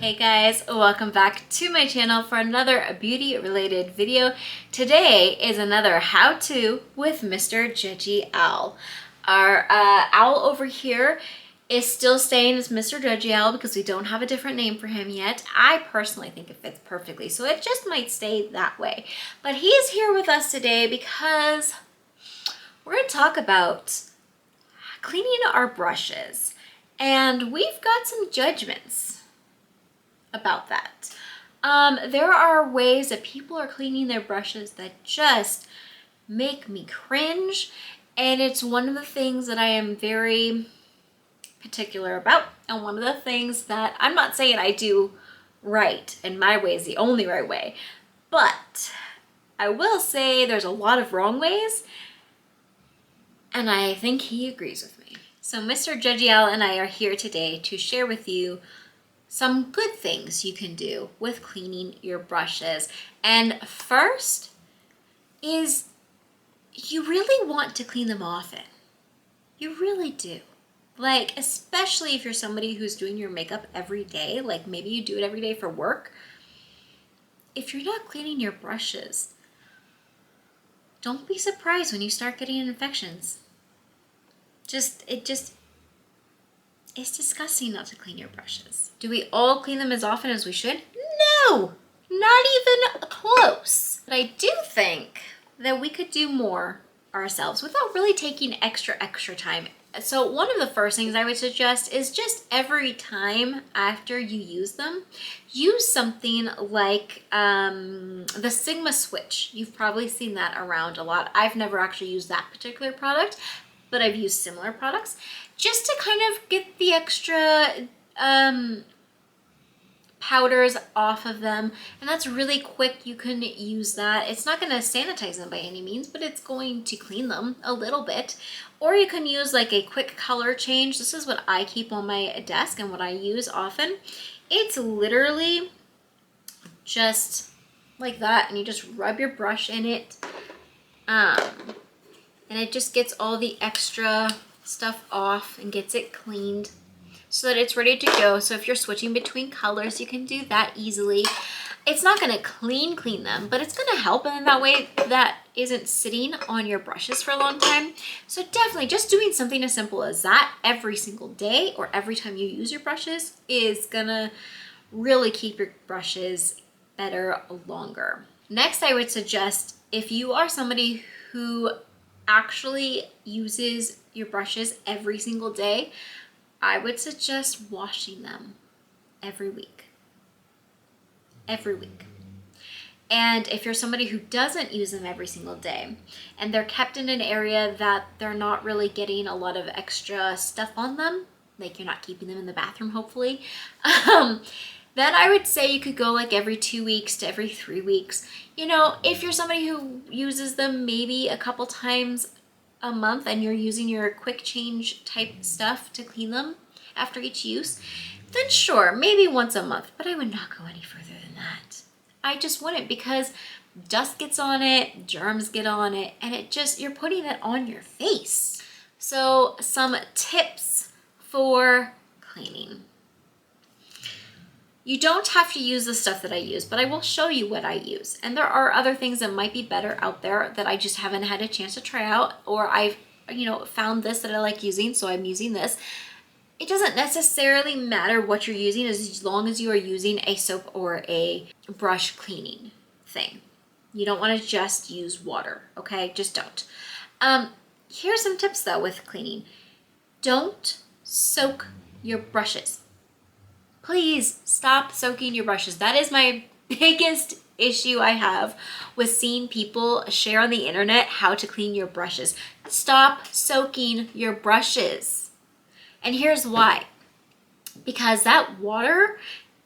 Hey guys, welcome back to my channel for another beauty related video. Today is another how-to with Mr. Judgy Owl. Our owl over here is still staying as Mr. Judgy Owl because we don't have a different name for him yet. I personally think it fits perfectly, so it just might stay that way. But he is here with us today because we're going to talk about cleaning our brushes. And we've got some judgments about that. There are ways that people are cleaning their brushes that just make me cringe, and it's one of the things that I am very particular about, and one of the things that I'm not saying I do right and my way is the only right way, but I will say there's a lot of wrong ways, and I think he agrees with me. So Mr. Judgy Owl and I are here today to share with you some good things you can do with cleaning your brushes. And first is you really want to clean them often. You really do. Like, especially if you're somebody who's doing your makeup every day, like maybe you do it every day for work. If you're not cleaning your brushes, don't be surprised when you start getting infections. It's disgusting not to clean your brushes. Do we all clean them as often as we should? No, not even close. But I do think that we could do more ourselves without really taking extra time. So one of the first things I would suggest is just every time after you use them, use something like the Sigma Switch. You've probably seen that around a lot. I've never actually used that particular product, but I've used similar products just to kind of get the extra powders off of them. And that's really quick. You can use that. It's not going to sanitize them by any means, but it's going to clean them a little bit. Or you can use like a quick color change. This is what I keep on my desk and what I use often. It's literally just like that, and you just rub your brush in it. And it just gets all the extra stuff off and gets it cleaned so that it's ready to go. So if you're switching between colors, you can do that easily. It's not going to clean them, but it's going to help, and in that way that isn't sitting on your brushes for a long time. So definitely just doing something as simple as that every single day or every time you use your brushes is going to really keep your brushes better longer. Next, I would suggest if you are somebody who actually uses your brushes every single day, I would suggest washing them every week. Every week. And if you're somebody who doesn't use them every single day and they're kept in an area that they're not really getting a lot of extra stuff on them, like you're not keeping them in the bathroom hopefully, then I would say you could go like every 2 weeks to every 3 weeks. You know, if you're somebody who uses them maybe a couple times a month and you're using your quick change type stuff to clean them after each use, then sure, maybe once a month, but I would not go any further than that. I just wouldn't, because dust gets on it, germs get on it, and you're putting it on your face. So some tips for cleaning. You don't have to use the stuff that I use, but I will show you what I use. And there are other things that might be better out there that I just haven't had a chance to try out, or I've, found this that I like using, so I'm using this. It doesn't necessarily matter what you're using as long as you are using a soap or a brush cleaning thing. You don't want to just use water, okay? Just don't. Here's some tips though with cleaning. Don't soak your brushes. Please stop soaking your brushes. That is my biggest issue I have with seeing people share on the internet how to clean your brushes. Stop soaking your brushes. And here's why. Because that water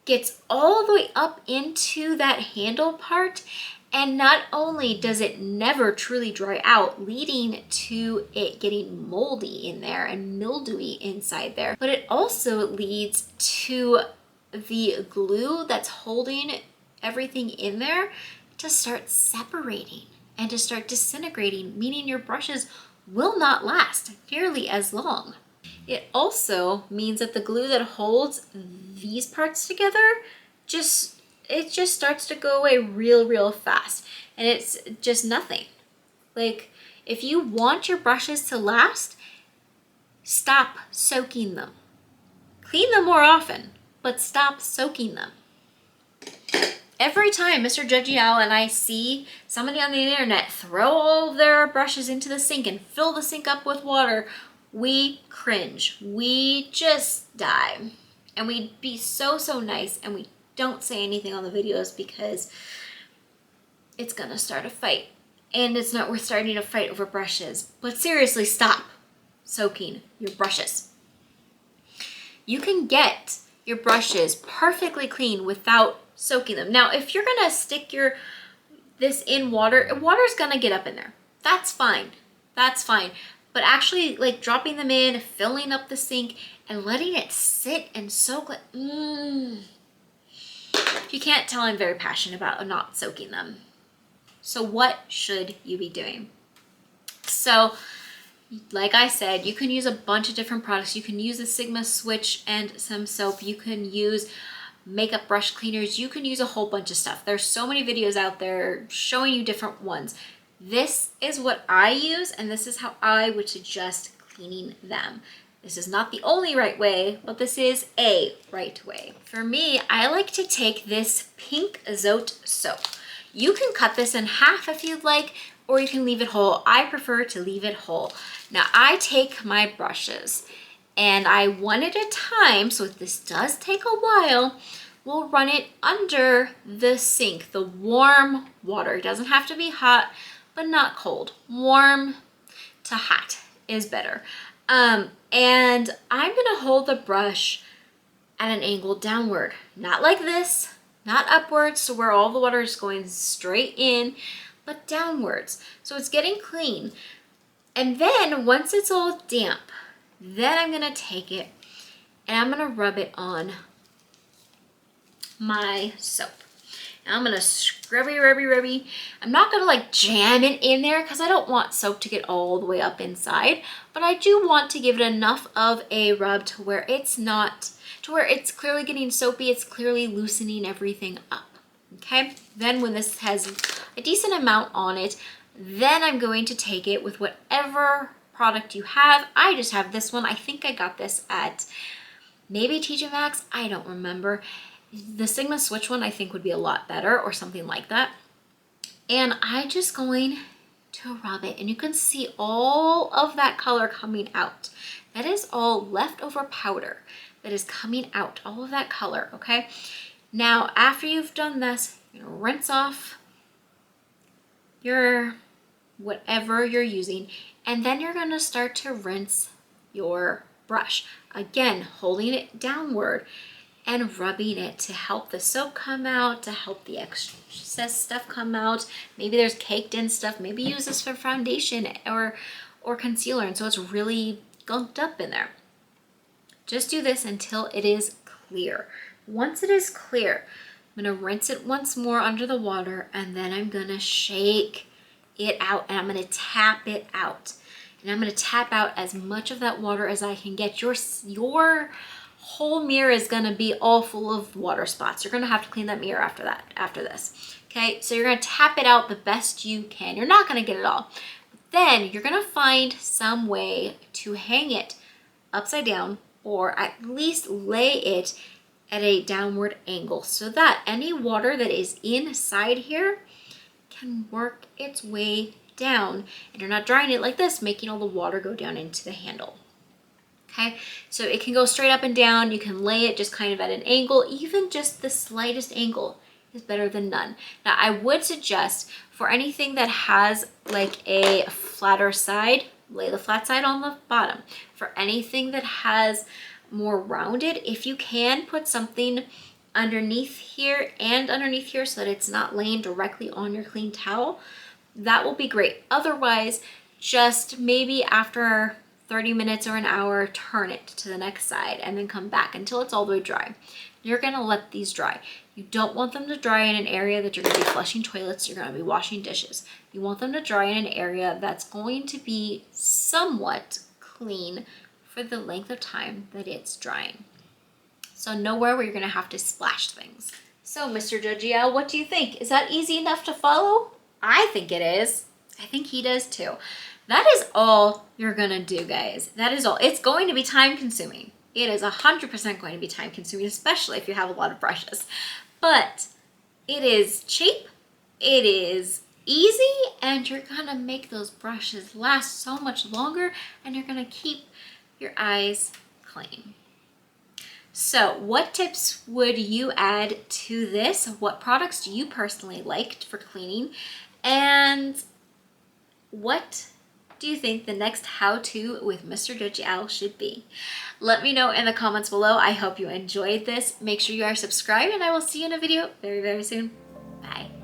gets all the way up into that handle part, and not only does it never truly dry out, leading to it getting moldy in there and mildewy inside there, but it also leads to the glue that's holding everything in there to start separating and to start disintegrating, meaning your brushes will not last nearly as long. It also means that the glue that holds these parts together it just starts to go away real fast, and it's just nothing. Like, if you want your brushes to last, stop soaking them. Clean them more often, but stop soaking them. Every time Mr. Judgy Owl and I see somebody on the internet throw all of their brushes into the sink and fill the sink up with water, we cringe. We just die. And we'd be so nice, and we don't say anything on the videos because it's gonna start a fight. And it's not worth starting a fight over brushes. But seriously, stop soaking your brushes. You can get your brushes perfectly clean without soaking them. Now, if you're gonna stick this in water, water's gonna get up in there. That's fine. That's fine. But actually, like, dropping them in, filling up the sink, and letting it sit and soak, if you can't tell, I'm very passionate about not soaking them. So what should you be doing? So, like I said, you can use a bunch of different products. You can use a Sigma switch and some soap. You can use makeup brush cleaners. You can use a whole bunch of stuff. There's so many videos out there showing you different ones. This is what I use, and this is how I would suggest cleaning them. This is not the only right way, but this is a right way. For me, I like to take this pink Azote soap. You can cut this in half if you'd like, or you can leave it whole. I prefer to leave it whole. Now, I take my brushes, and I, one at a time, so this does take a while, we'll run it under the sink, the warm water. It doesn't have to be hot, but not cold. Warm to hot is better. And I'm gonna hold the brush at an angle downward, not like this, not upwards, so where all the water is going straight in, but downwards. So it's getting clean. And then once it's all damp, then I'm gonna take it and I'm gonna rub it on my soap. And I'm gonna rubby. I'm not gonna like jam it in there because I don't want soap to get all the way up inside, but I do want to give it enough of a rub to where it's not, to where it's clearly getting soapy, it's clearly loosening everything up, okay? Then when this has a decent amount on it, then I'm going to take it with whatever product you have. I just have this one. I think I got this at maybe TJ Maxx, I don't remember. The Sigma Switch one I think would be a lot better, or something like that. And I'm just going to rub it, and you can see all of that color coming out. That is all leftover powder that is coming out, all of that color, okay? Now, after you've done this, you're gonna rinse off your whatever you're using, and then you're gonna start to rinse your brush. Again, holding it downward and rubbing it to help the soap come out, to help the excess stuff come out. Maybe there's caked in stuff. Maybe use this for foundation or concealer, and so it's really gunked up in there. Just do this until it is clear. Once it is clear, I'm gonna rinse it once more under the water, and then I'm gonna shake it out, and I'm gonna tap it out. And I'm gonna tap out as much of that water as I can get. Your whole mirror is gonna be all full of water spots. You're gonna have to clean that mirror after this. Okay, so you're gonna tap it out the best you can. You're not gonna get it all. But then you're gonna find some way to hang it upside down, or at least lay it at a downward angle so that any water that is inside here can work its way down, and you're not drying it like this, making all the water go down into the handle. Okay, so it can go straight up and down. You can lay it just kind of at an angle. Even just the slightest angle is better than none. Now, I would suggest for anything that has like a flatter side, lay the flat side on the bottom. For anything that has more rounded, if you can, put something underneath here and underneath here so that it's not laying directly on your clean towel, that will be great. Otherwise, just maybe after 30 minutes or an hour, turn it to the next side and then come back until it's all the way dry. You're gonna let these dry. You don't want them to dry in an area that you're gonna be flushing toilets, you're gonna be washing dishes. You want them to dry in an area that's going to be somewhat clean for the length of time that it's drying. So nowhere where you're gonna have to splash things. So Mr. Judgy Owl, what do you think? Is that easy enough to follow? I think it is. I think he does too. That is all you're gonna do, guys. That is all. It's going to be time consuming. It is 100% going to be time consuming, especially if you have a lot of brushes. But it is cheap, it is easy, and you're gonna make those brushes last so much longer, and you're gonna keep your eyes clean. So what tips would you add to this? What products do you personally like for cleaning? And what do you think the next how-to with Mr. Judgy Owl should be? Let me know in the comments below. I hope you enjoyed this. Make sure you are subscribed, and I will see you in a video very, very soon. Bye.